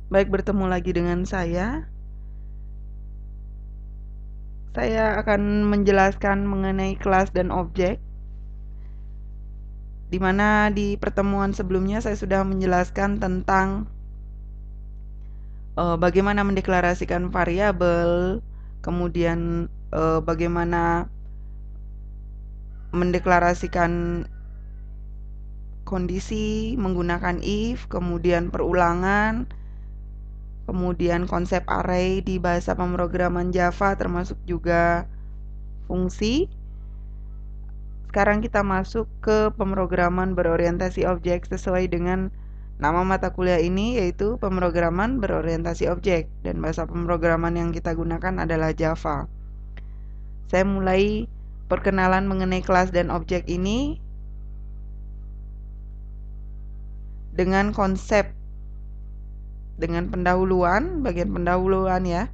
Baik, bertemu lagi dengan saya. Saya akan menjelaskan mengenai kelas dan objek, di mana di pertemuan sebelumnya saya sudah menjelaskan tentang bagaimana mendeklarasikan variabel, kemudian bagaimana mendeklarasikan kondisi menggunakan if, kemudian perulangan, kemudian konsep array di bahasa pemrograman Java termasuk juga fungsi. Sekarang kita masuk ke pemrograman berorientasi objek sesuai dengan nama mata kuliah ini, yaitu pemrograman berorientasi objek, dan bahasa pemrograman yang kita gunakan adalah Java. Saya mulai perkenalan mengenai kelas dan objek ini dengan konsep, dengan pendahuluan, bagian pendahuluan ya,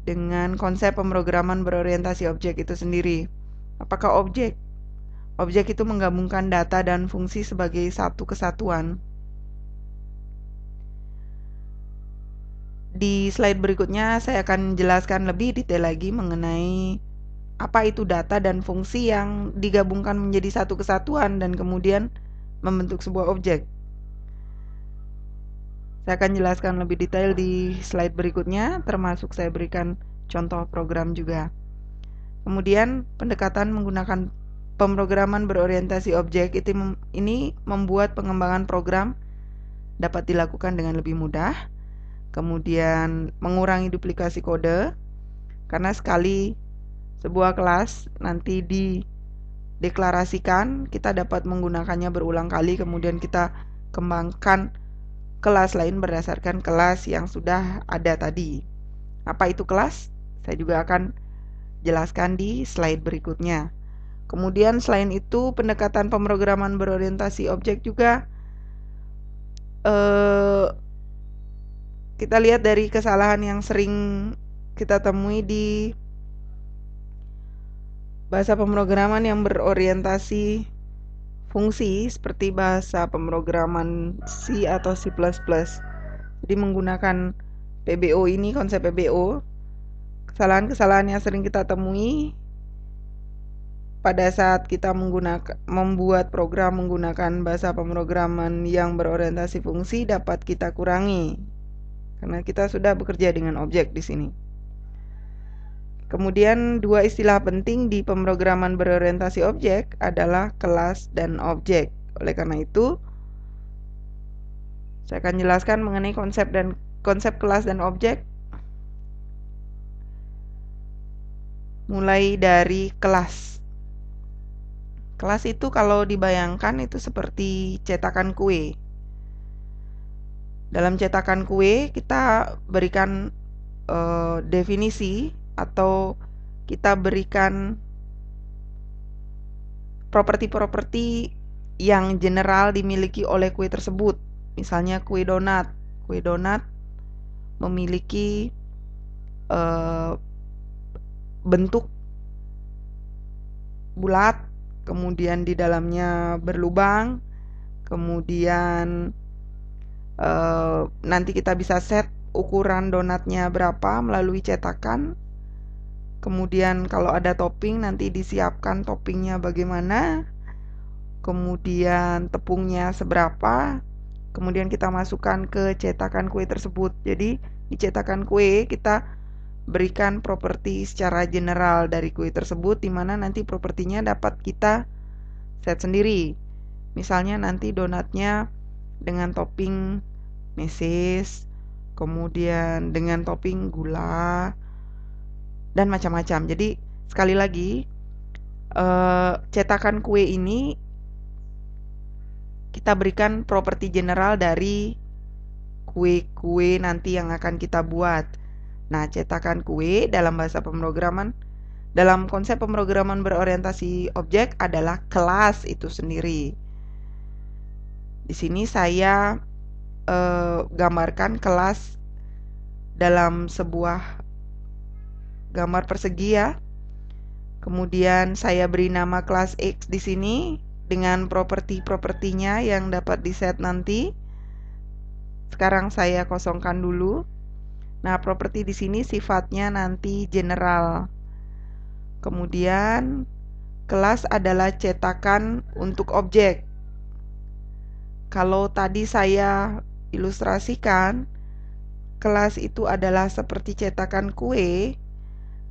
dengan konsep pemrograman berorientasi objek itu sendiri. Apakah objek? Objek itu menggabungkan data dan fungsi sebagai satu kesatuan. Di slide berikutnya saya akan jelaskan lebih detail lagi mengenai apa itu data dan fungsi yang digabungkan menjadi satu kesatuan dan kemudian membentuk sebuah objek. Saya akan jelaskan lebih detail di slide berikutnya, termasuk saya berikan contoh program juga. Kemudian pendekatan menggunakan pemrograman berorientasi objek ini membuat pengembangan program dapat dilakukan dengan lebih mudah. Kemudian mengurangi duplikasi kode, karena sekali sebuah kelas nanti dideklarasikan, kita dapat menggunakannya berulang kali, kemudian kita kembangkan kelas lain berdasarkan kelas yang sudah ada tadi. Apa itu kelas? Saya juga akan jelaskan di slide berikutnya. Kemudian selain itu, pendekatan pemrograman berorientasi objek juga kita lihat dari kesalahan yang sering kita temui di bahasa pemrograman yang berorientasi fungsi seperti bahasa pemrograman C atau C++. Jadi menggunakan PBO ini, konsep PBO, kesalahan-kesalahan yang sering kita temui pada saat kita membuat program menggunakan bahasa pemrograman yang berorientasi fungsi dapat kita kurangi, karena kita sudah bekerja dengan objek di sini. Kemudian dua istilah penting di pemrograman berorientasi objek adalah kelas dan objek. Oleh karena itu, saya akan jelaskan mengenai konsep kelas dan objek. Mulai dari kelas. Kelas itu kalau dibayangkan itu seperti cetakan kue. Dalam cetakan kue kita berikan definisi atau kita berikan properti-properti yang general dimiliki oleh kue tersebut. Misalnya kue donat. Kue donat memiliki bentuk bulat, kemudian di dalamnya berlubang, kemudian nanti kita bisa set ukuran donatnya berapa melalui cetakan. Kemudian kalau ada topping nanti disiapkan toppingnya bagaimana, kemudian tepungnya seberapa, kemudian kita masukkan ke cetakan kue tersebut. Jadi di cetakan kue kita berikan properti secara general dari kue tersebut, di mana nanti propertinya dapat kita set sendiri. Misalnya nanti donatnya dengan topping meses, kemudian dengan topping gula, dan macam-macam. Jadi sekali lagi, cetakan kue ini kita berikan properti general dari kue-kue nanti yang akan kita buat. Nah, cetakan kue dalam bahasa pemrograman, dalam konsep pemrograman berorientasi objek adalah kelas itu sendiri. Di sini saya gambarkan kelas dalam sebuah gambar persegi ya. Kemudian saya beri nama kelas X di sini dengan properti-propertinya yang dapat diset nanti. sekarang saya kosongkan dulu. Nah, properti di sini sifatnya nanti general. Kemudian kelas adalah cetakan untuk objek. Kalau tadi saya ilustrasikan, kelas itu adalah seperti cetakan kue.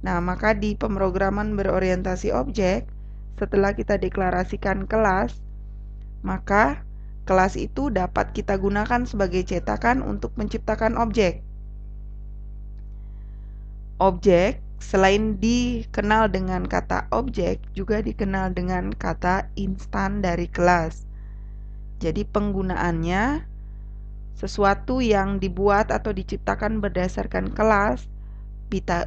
Nah, maka di pemrograman berorientasi objek, setelah kita deklarasikan kelas, maka kelas itu dapat kita gunakan sebagai cetakan untuk menciptakan objek. Objek selain dikenal dengan kata objek, juga dikenal dengan kata instan dari kelas. Jadi penggunaannya, sesuatu yang dibuat atau diciptakan berdasarkan kelas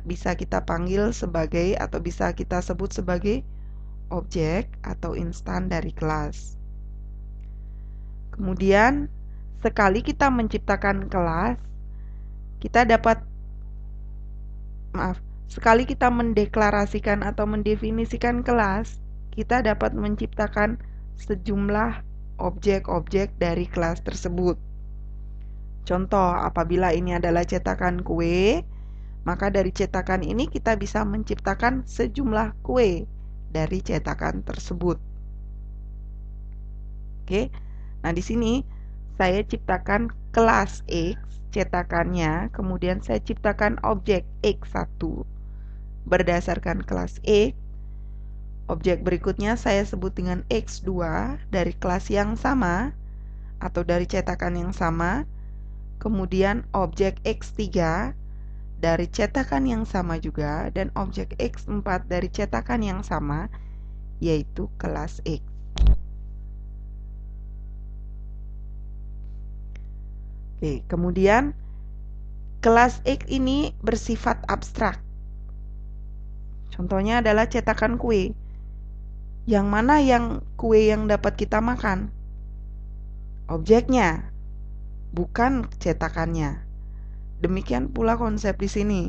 bisa kita panggil sebagai atau bisa kita sebut sebagai objek atau instan dari kelas. Kemudian, sekali kita menciptakan kelas, sekali kita mendeklarasikan atau mendefinisikan kelas, kita dapat menciptakan sejumlah objek-objek dari kelas tersebut. Contoh, apabila ini adalah cetakan kue, maka dari cetakan ini kita bisa menciptakan sejumlah kue dari cetakan tersebut. Oke. Nah, di sini saya ciptakan kelas X cetakannya, kemudian saya ciptakan objek X1 berdasarkan kelas X. Objek berikutnya saya sebut dengan X2 dari kelas yang sama atau dari cetakan yang sama. Kemudian objek X3 dari cetakan yang sama juga, dan objek X4 dari cetakan yang sama, yaitu kelas X. Oke, kemudian kelas X ini bersifat abstrak. Contohnya adalah cetakan kue. Yang mana yang kue yang dapat kita makan? Objeknya, bukan cetakannya. Demikian pula konsep di sini.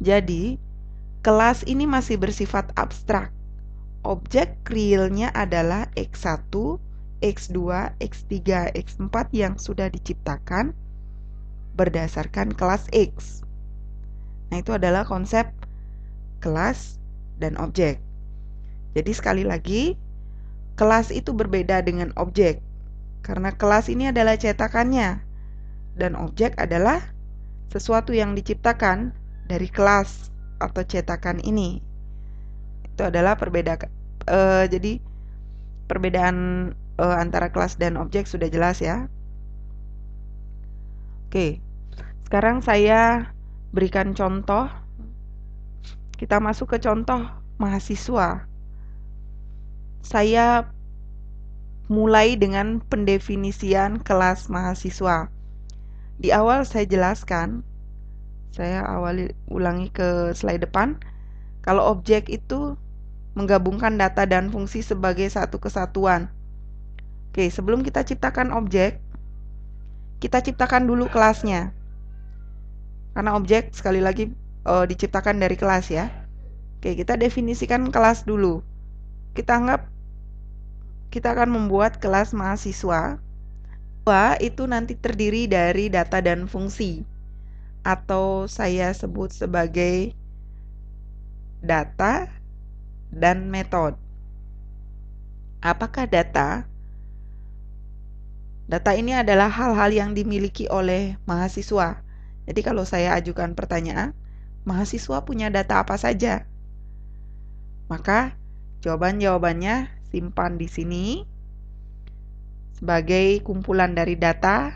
Jadi, kelas ini masih bersifat abstrak. Objek realnya adalah X1, X2, X3, X4 yang sudah diciptakan berdasarkan kelas X. Nah, itu adalah konsep kelas dan objek. Jadi sekali lagi, kelas itu berbeda dengan objek, karena kelas ini adalah cetakannya, dan objek adalah sesuatu yang diciptakan dari kelas atau cetakan ini. Itu adalah perbedaan. Jadi perbedaan antara kelas dan objek sudah jelas ya. Oke, sekarang saya berikan contoh. Kita masuk ke contoh mahasiswa. Saya mulai dengan pendefinisian kelas mahasiswa. Di awal saya jelaskan, saya ulangi ke slide depan. Kalau objek itu menggabungkan data dan fungsi sebagai satu kesatuan. Oke, sebelum kita ciptakan objek, kita ciptakan dulu kelasnya. Karena objek sekali lagi diciptakan dari kelas ya. Oke, kita definisikan kelas dulu. Kita anggap kita akan membuat kelas mahasiswa. Itu nanti terdiri dari data dan fungsi, atau saya sebut sebagai data dan metode. Apakah data? Data ini adalah hal-hal yang dimiliki oleh mahasiswa. Jadi kalau saya ajukan pertanyaan, mahasiswa punya data apa saja? Maka jawabannya simpan di sini sebagai kumpulan dari data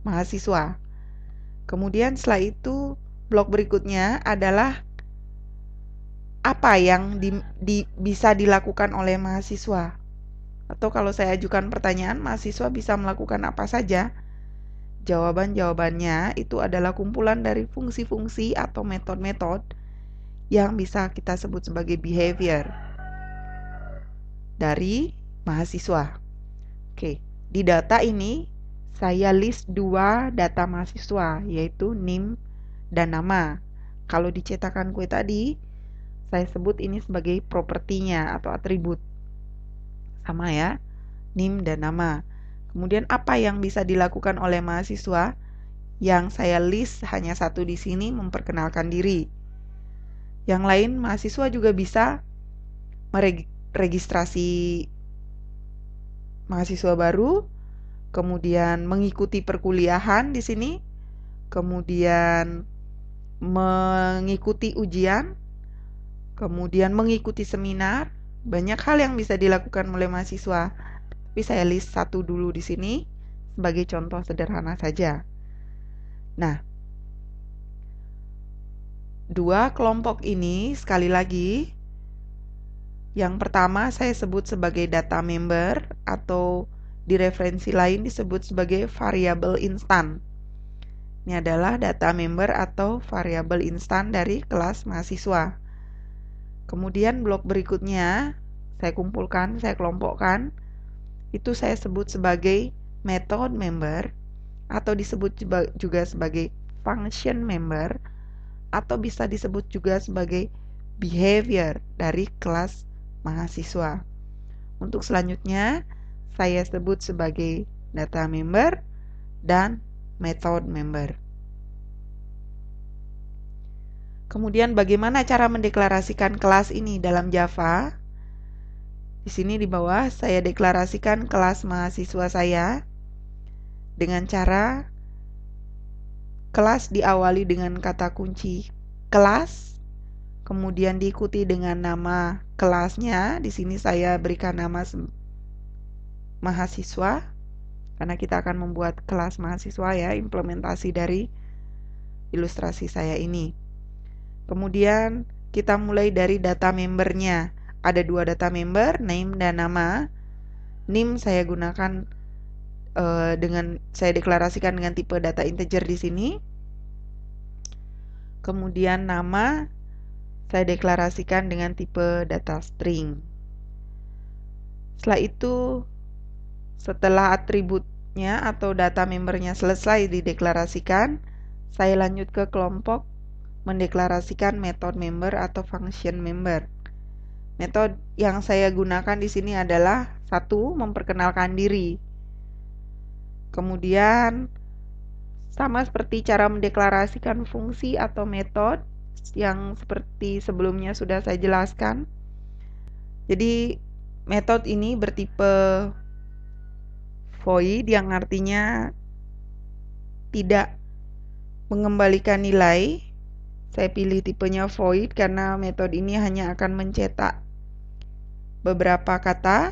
mahasiswa. Kemudian setelah itu blok berikutnya adalah apa yang bisa dilakukan oleh mahasiswa. Atau kalau saya ajukan pertanyaan, mahasiswa bisa melakukan apa saja? Jawabannya itu adalah kumpulan dari fungsi-fungsi atau metode-metode yang bisa kita sebut sebagai behavior dari mahasiswa. Oke, di data ini saya list 2 data mahasiswa, yaitu NIM dan nama. Kalau di cetakan kue tadi, saya sebut ini sebagai propertinya atau atribut. Sama ya, NIM dan nama. Kemudian apa yang bisa dilakukan oleh mahasiswa? Yang saya list hanya satu di sini, memperkenalkan diri. Yang lain, mahasiswa juga bisa meregistrasi mahasiswa baru, kemudian mengikuti perkuliahan di sini, kemudian mengikuti ujian, kemudian mengikuti seminar. Banyak hal yang bisa dilakukan oleh mahasiswa. Tapi saya list satu dulu di sini sebagai contoh sederhana saja. Nah, dua kelompok ini sekali lagi, yang pertama saya sebut sebagai data member atau di referensi lain disebut sebagai variabel instan. Ini adalah data member atau variabel instan dari kelas mahasiswa. Kemudian blok berikutnya saya kumpulkan, saya kelompokkan. Itu saya sebut sebagai method member atau disebut juga sebagai function member atau bisa disebut juga sebagai behavior dari kelas mahasiswa. Untuk selanjutnya saya sebut sebagai data member dan method member. Kemudian bagaimana cara mendeklarasikan kelas ini dalam Java? Di sini di bawah saya deklarasikan kelas mahasiswa saya dengan cara kelas diawali dengan kata kunci kelas, kemudian diikuti dengan nama kelasnya. Di sini saya berikan nama mahasiswa karena kita akan membuat kelas mahasiswa ya, implementasi dari ilustrasi saya ini. Kemudian kita mulai dari data membernya. Ada dua data member, name dan nama. Name saya gunakan saya deklarasikan dengan tipe data integer di sini. Kemudian nama saya deklarasikan dengan tipe data string. Setelah itu, setelah atributnya atau data membernya selesai dideklarasikan, saya lanjut ke kelompok mendeklarasikan method member atau function member. Metode yang saya gunakan di sini adalah satu, memperkenalkan diri. Kemudian sama seperti cara mendeklarasikan fungsi atau metode yang seperti sebelumnya sudah saya jelaskan. Jadi metode ini bertipe void yang artinya tidak mengembalikan nilai. Saya pilih tipenya void karena metode ini hanya akan mencetak beberapa kata,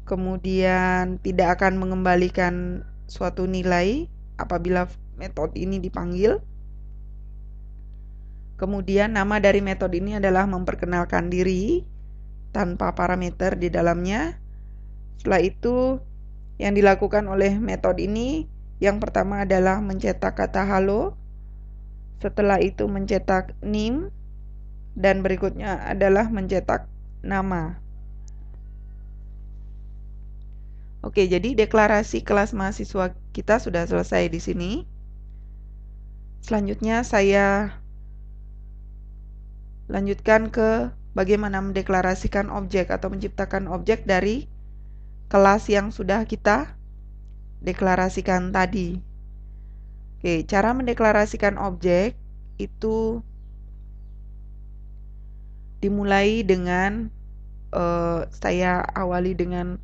kemudian tidak akan mengembalikan suatu nilai apabila metode ini dipanggil. Kemudian nama dari metode ini adalah memperkenalkan diri tanpa parameter di dalamnya. Setelah itu yang dilakukan oleh metode ini yang pertama adalah mencetak kata halo. Setelah itu mencetak name dan berikutnya adalah mencetak nama. Oke, jadi deklarasi kelas mahasiswa kita sudah selesai di sini. Selanjutnya saya lanjutkan ke bagaimana mendeklarasikan objek atau menciptakan objek dari kelas yang sudah kita deklarasikan tadi. Oke, cara mendeklarasikan objek itu dimulai dengan saya awali dengan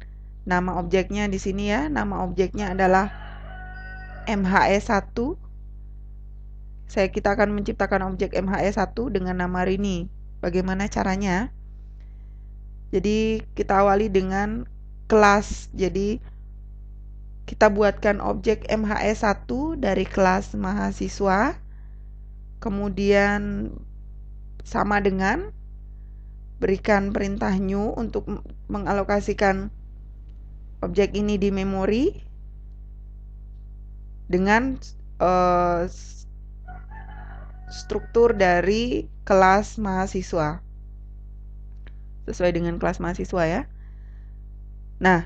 nama objeknya di sini ya. Nama objeknya adalah MHE1. Kita akan menciptakan objek MHE1 dengan nama Rini. Bagaimana caranya? Jadi kita awali dengan kelas. Jadi kita buatkan objek MHE1 dari kelas mahasiswa. Kemudian sama dengan berikan perintah new untuk mengalokasikan objek ini di memori dengan struktur dari kelas mahasiswa sesuai dengan kelas mahasiswa ya. Nah,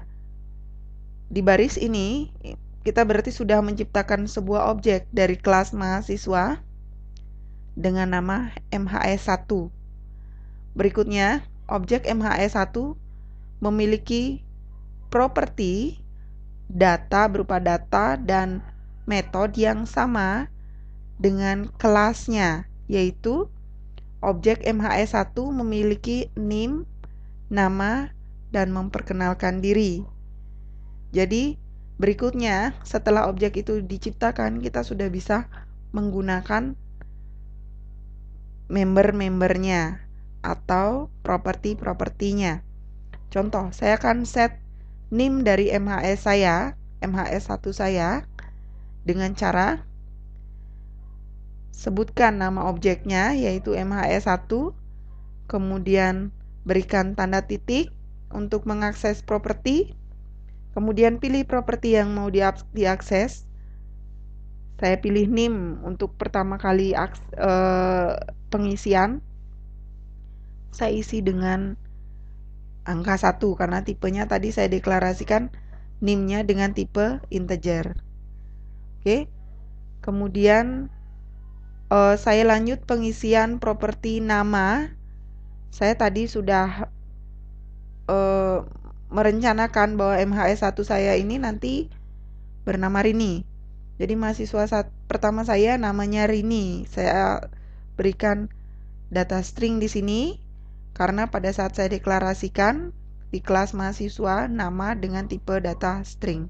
di baris ini kita berarti sudah menciptakan sebuah objek dari kelas mahasiswa dengan nama MHE1. Berikutnya, objek MHE1 memiliki properti data berupa data dan metode yang sama dengan kelasnya, yaitu objek MHS1 memiliki name, nama, dan memperkenalkan diri. Jadi, berikutnya setelah objek itu diciptakan, kita sudah bisa menggunakan member-membernya atau properti-propertinya. Contoh, saya akan set name dari MHS1 saya dengan cara sebutkan nama objeknya yaitu MHS1, kemudian berikan tanda titik untuk mengakses properti, kemudian pilih properti yang mau diakses. Saya pilih name untuk pertama kali pengisian. Saya isi dengan angka 1 karena tipenya tadi saya deklarasikan name-nya dengan tipe integer. Oke. Kemudian saya lanjut pengisian properti nama. Saya tadi sudah merencanakan bahwa MHS1 saya ini nanti bernama Rini. Jadi mahasiswa pertama saya namanya Rini. Saya berikan data string di sini karena pada saat saya deklarasikan di kelas mahasiswa nama dengan tipe data string.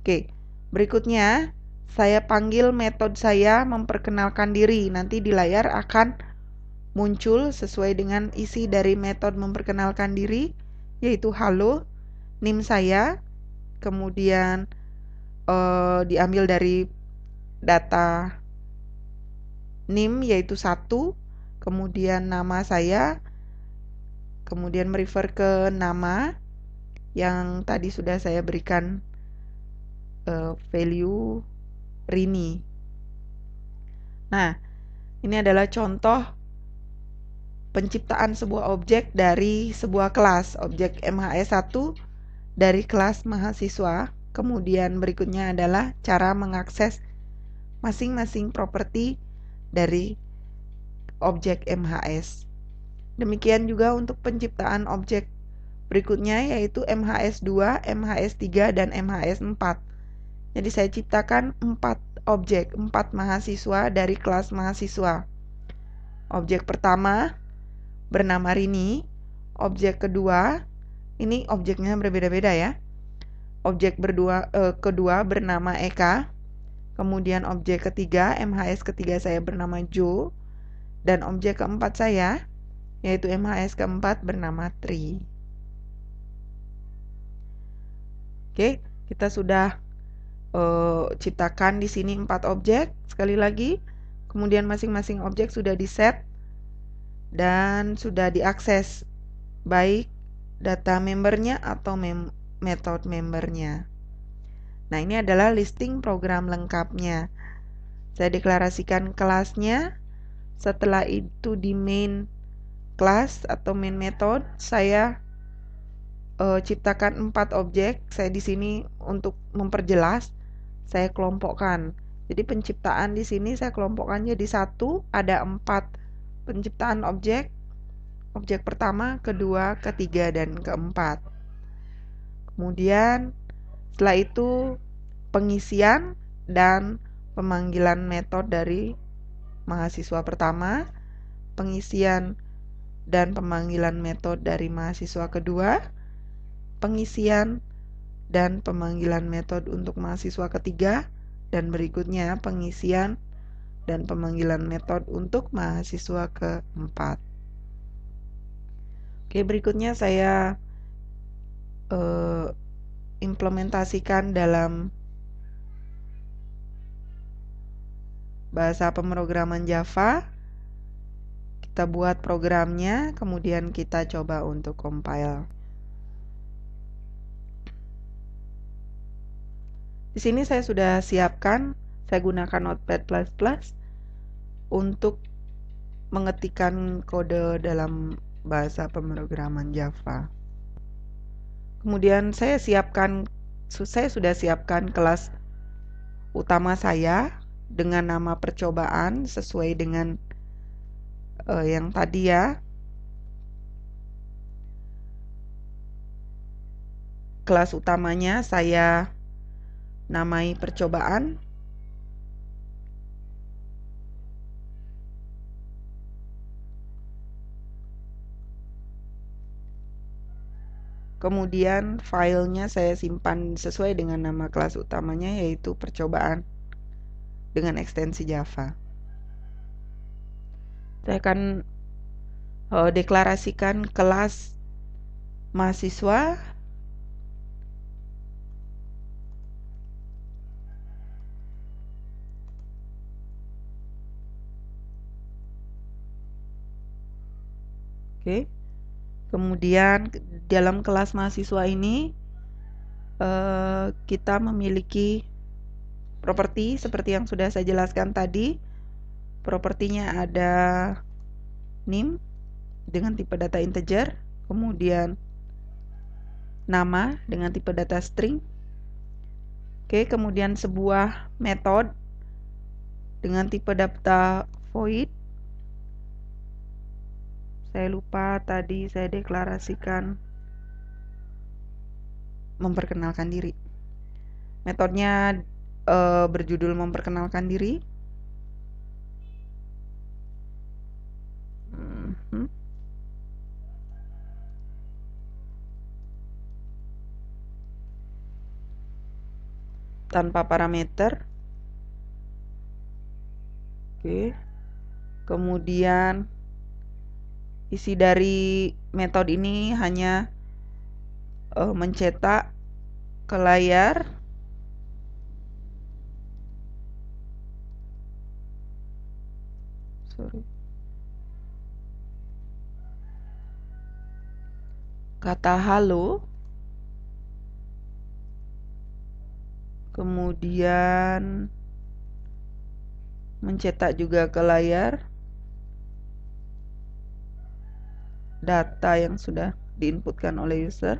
Oke, berikutnya saya panggil metode saya memperkenalkan diri. Nanti di layar akan muncul sesuai dengan isi dari metode memperkenalkan diri, yaitu halo, name saya, kemudian diambil dari data name yaitu 1, kemudian nama saya, kemudian merefer ke nama yang tadi sudah saya berikan value Rini. Nah, ini adalah contoh penciptaan sebuah objek dari sebuah kelas, objek MHS1 dari kelas mahasiswa. Kemudian berikutnya adalah cara mengakses masing-masing properti dari objek MHS. Demikian juga untuk penciptaan objek berikutnya yaitu MHS2, MHS3, dan MHS4. Jadi saya ciptakan 4 objek, 4 mahasiswa dari kelas mahasiswa. Objek pertama bernama Rini, objek kedua, ini objeknya berbeda-beda ya. Objek kedua bernama Eka, kemudian objek ketiga, MHS ketiga saya bernama Jo, dan objek keempat saya, yaitu MHS keempat bernama Tri. Oke, kita sudah ciptakan di sini 4 objek, sekali lagi, kemudian masing-masing objek sudah di-set dan sudah diakses, baik data membernya atau metode membernya. Nah, ini adalah listing program lengkapnya. Saya deklarasikan kelasnya. Setelah itu di main class atau main method, saya ciptakan 4 objek. Saya di sini untuk memperjelas, saya kelompokkan. Jadi penciptaan di sini saya kelompokkan jadi 1, ada 4 penciptaan objek. Objek pertama, kedua, ketiga, dan keempat. Kemudian setelah itu pengisian dan pemanggilan metode dari mahasiswa pertama, pengisian dan pemanggilan metode dari mahasiswa kedua, pengisian dan pemanggilan metode untuk mahasiswa ketiga, dan berikutnya pengisian dan pemanggilan metode untuk mahasiswa keempat. Oke, berikutnya saya implementasikan dalam bahasa pemrograman Java. Kita buat programnya, kemudian kita coba untuk compile. Di sini saya sudah siapkan, saya gunakan Notepad++ untuk mengetikkan kode dalam bahasa pemrograman Java. Kemudian saya sudah siapkan kelas utama saya dengan nama percobaan sesuai dengan yang tadi ya. kelas utamanya saya namai percobaan. Kemudian filenya saya simpan sesuai dengan nama kelas utamanya, yaitu percobaan dengan ekstensi Java. Saya akan deklarasikan kelas mahasiswa. Oke. Kemudian dalam kelas mahasiswa ini kita memiliki properti seperti yang sudah saya jelaskan tadi. Propertinya ada name dengan tipe data integer, kemudian nama dengan tipe data string. Oke, kemudian sebuah metode dengan tipe data void. Saya lupa tadi saya deklarasikan memperkenalkan diri. Metodenya berjudul memperkenalkan diri. Tanpa parameter. Oke. Kemudian isi dari metode ini hanya mencetak ke layar kata halo, kemudian mencetak juga ke layar data yang sudah diinputkan oleh user.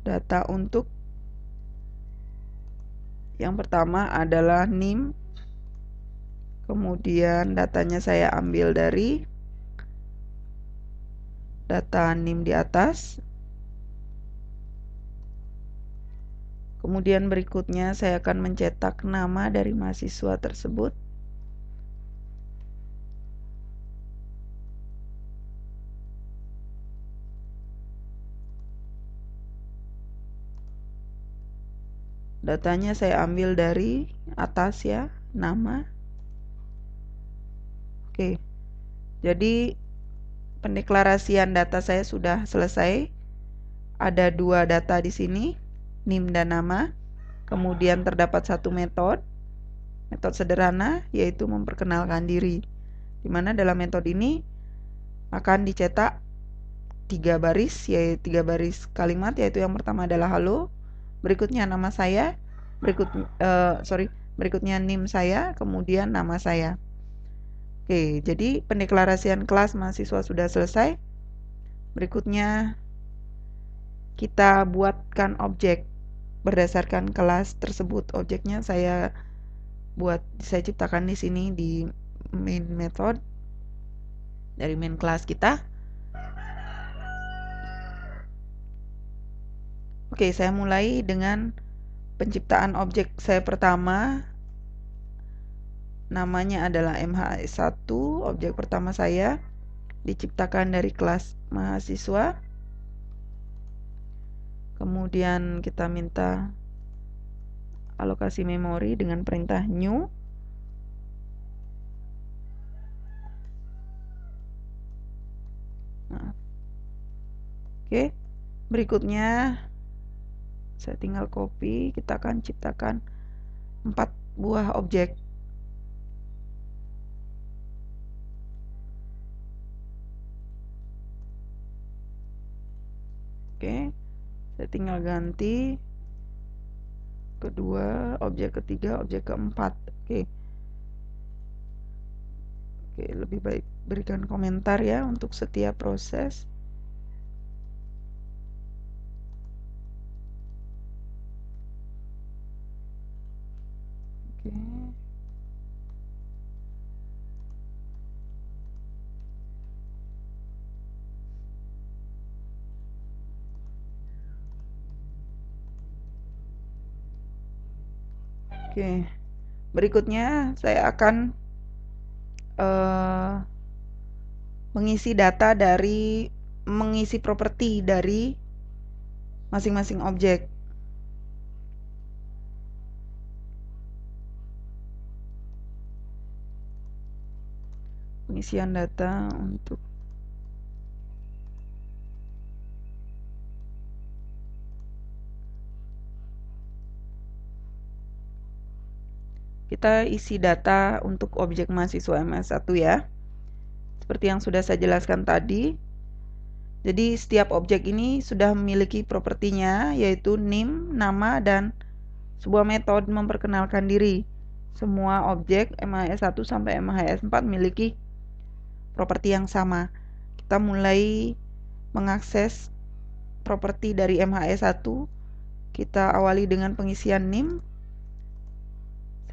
Data untuk yang pertama adalah name, kemudian datanya saya ambil dari data name di atas. Kemudian berikutnya saya akan mencetak nama dari mahasiswa tersebut. Datanya saya ambil dari atas ya, nama. Oke. Jadi pendeklarasian data saya sudah selesai. Ada dua data di sini, name dan nama. Kemudian terdapat satu metode sederhana, yaitu memperkenalkan diri. Di mana dalam metode ini akan dicetak 3 baris, yaitu 3 baris kalimat, yaitu yang pertama adalah halo, berikutnya nama saya, berikutnya name saya, kemudian nama saya. Oke, jadi pendeklarasian kelas mahasiswa sudah selesai. Berikutnya kita buatkan objek berdasarkan kelas tersebut. Objeknya saya ciptakan di sini di main method dari main kelas kita. Oke, saya mulai dengan penciptaan objek saya pertama. Namanya adalah MHS1. Objek pertama saya diciptakan dari kelas mahasiswa. Kemudian kita minta alokasi memori dengan perintah new. Nah. Oke, berikutnya saya tinggal copy, kita akan ciptakan 4 buah objek. Oke, saya tinggal ganti kedua, objek ketiga, objek keempat. Oke, lebih baik berikan komentar ya untuk setiap proses. Oke. Oke, berikutnya saya akan mengisi properti dari masing-masing objek. Pengisian data untuk kita isi data untuk objek mahasiswa MS1 ya. Seperti yang sudah saya jelaskan tadi. Jadi setiap objek ini sudah memiliki propertinya, yaitu NIM, nama, dan sebuah metode memperkenalkan diri. Semua objek MHS1 sampai MHS4 memiliki properti yang sama. Kita mulai mengakses properti dari MHS1. Kita awali dengan pengisian NIM.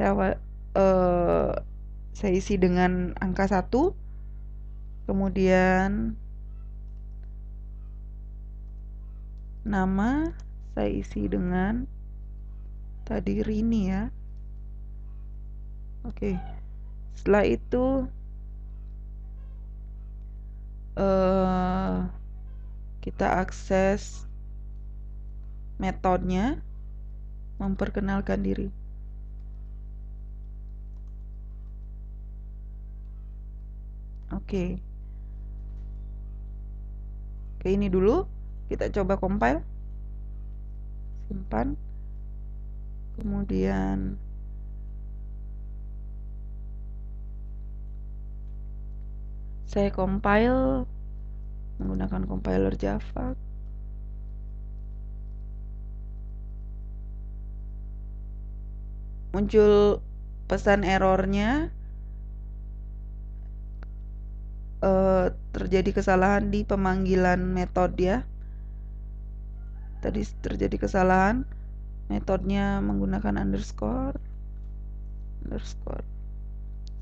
Saya isi dengan angka 1. Kemudian nama saya isi dengan tadi Rini ya. Oke. Setelah itu kita akses metodenya memperkenalkan diri. Oke. Oke, ini dulu kita coba compile. Simpan. Kemudian saya compile menggunakan compiler Java. Muncul pesan errornya, terjadi kesalahan di pemanggilan metode ya. Tadi terjadi kesalahan, metodenya menggunakan underscore.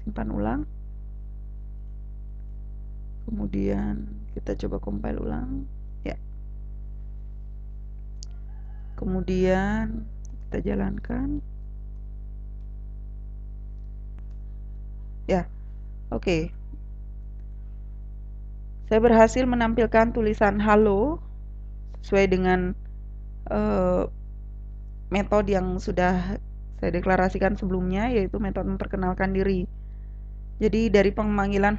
Simpan ulang. Kemudian kita coba compile ulang ya. Kemudian kita jalankan ya. Oke. Saya berhasil menampilkan tulisan halo sesuai dengan metode yang sudah saya deklarasikan sebelumnya, yaitu metode memperkenalkan diri. Jadi dari pemanggilan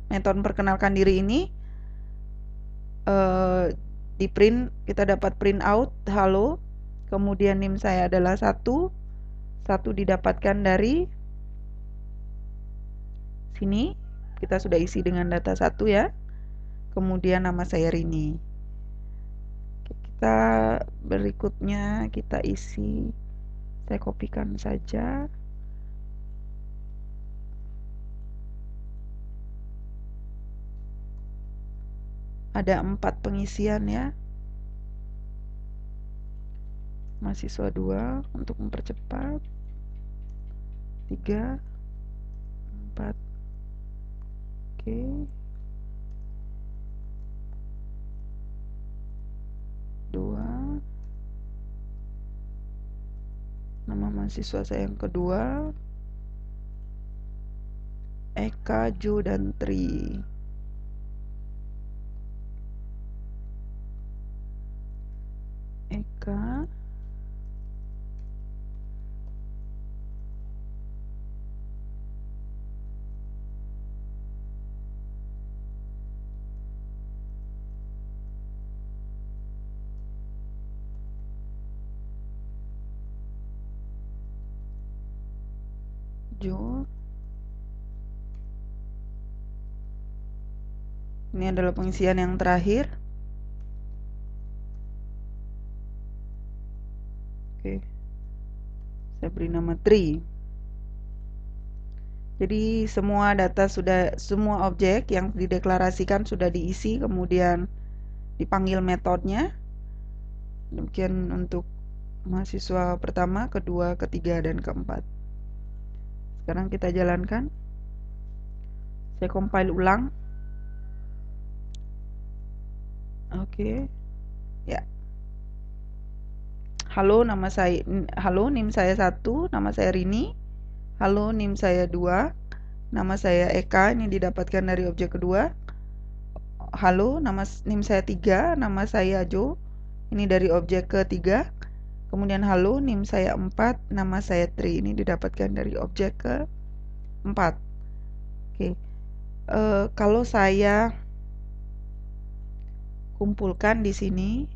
metode memperkenalkan diri ini di print, kita dapat print out halo, kemudian NIM saya adalah 1 didapatkan dari sini, kita sudah isi dengan data 1 ya. Kemudian nama saya Rini. Kita berikutnya kita isi, saya kopikan saja. Ada 4 pengisian ya. Mahasiswa 2 untuk mempercepat. 3 4. Oke. Nama mahasiswa saya yang kedua, Eka, Jo, dan Tri. Eka, Jo. Ini adalah pengisian yang terakhir. Oke. Saya beri nama Tri. Jadi semua objek yang dideklarasikan sudah diisi, kemudian dipanggil metodenya. Demikian untuk mahasiswa pertama, kedua, ketiga, dan keempat. Sekarang kita jalankan. Saya compile ulang. Oke. Ya. halo NIM saya 1, nama saya Rini. Halo NIM saya 2, nama saya Eka, ini didapatkan dari objek kedua. Halo NIM saya 3, nama saya Jo, ini dari objek ketiga. Kemudian halo NIM saya 4, nama saya Tri, ini didapatkan dari objek keempat. Oke. Kalau saya kumpulkan di sini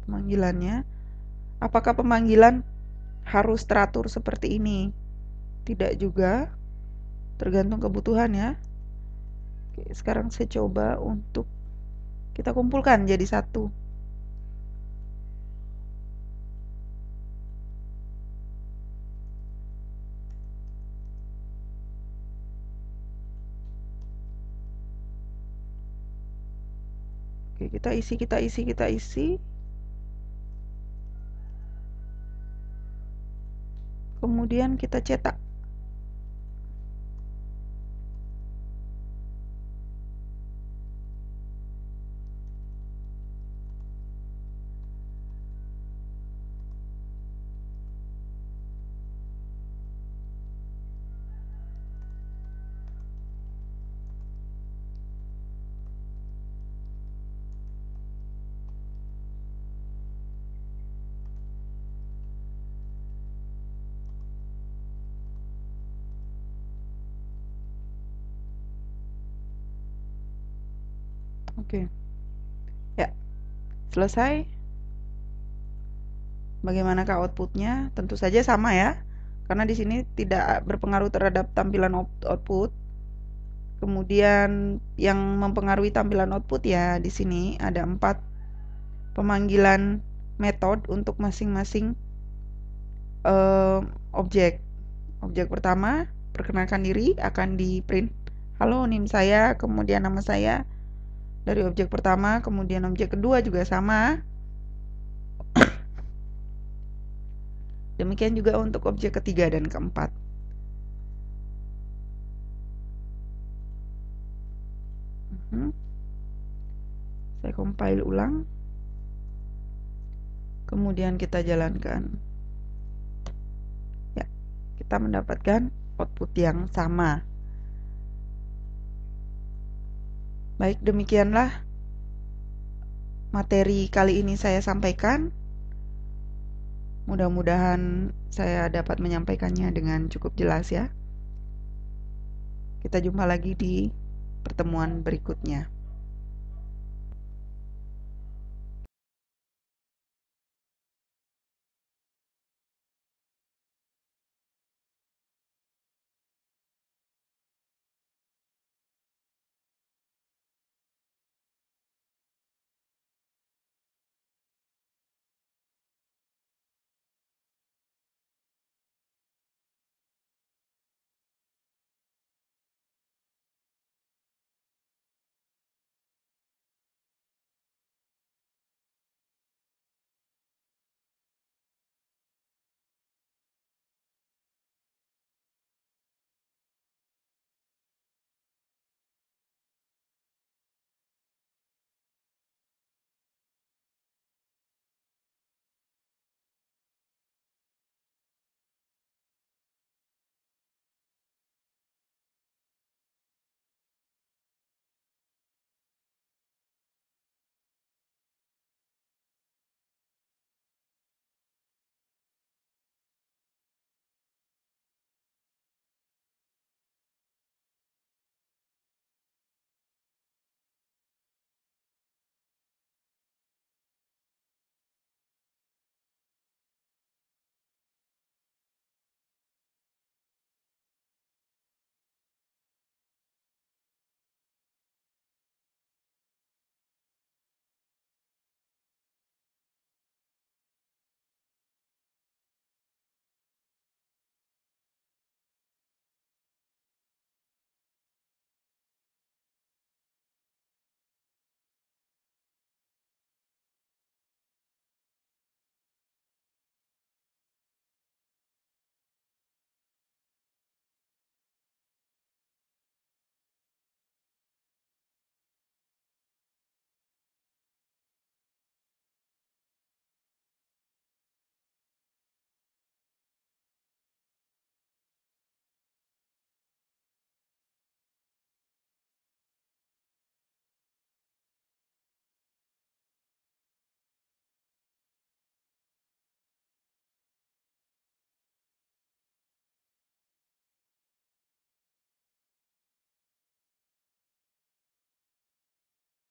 pemanggilannya, apakah pemanggilan harus teratur seperti ini? Tidak juga, tergantung kebutuhan ya. Oke, sekarang saya coba untuk kita kumpulkan jadi satu. Oke, kita isi. Kemudian kita cetak. Oke. Ya, selesai. Bagaimanakah outputnya? Tentu saja sama ya, karena di sini tidak berpengaruh terhadap tampilan output. Kemudian yang mempengaruhi tampilan output ya di sini ada 4 pemanggilan metode untuk masing-masing objek. Objek pertama, perkenalkan diri, akan di print halo NIM saya, kemudian nama saya dari objek pertama. Kemudian objek kedua juga sama. Demikian juga untuk objek ketiga dan keempat. Saya compile ulang. Kemudian kita jalankan. Ya, kita mendapatkan output yang sama. Baik, demikianlah materi kali ini saya sampaikan. Mudah-mudahan saya dapat menyampaikannya dengan cukup jelas ya. Kita jumpa lagi di pertemuan berikutnya.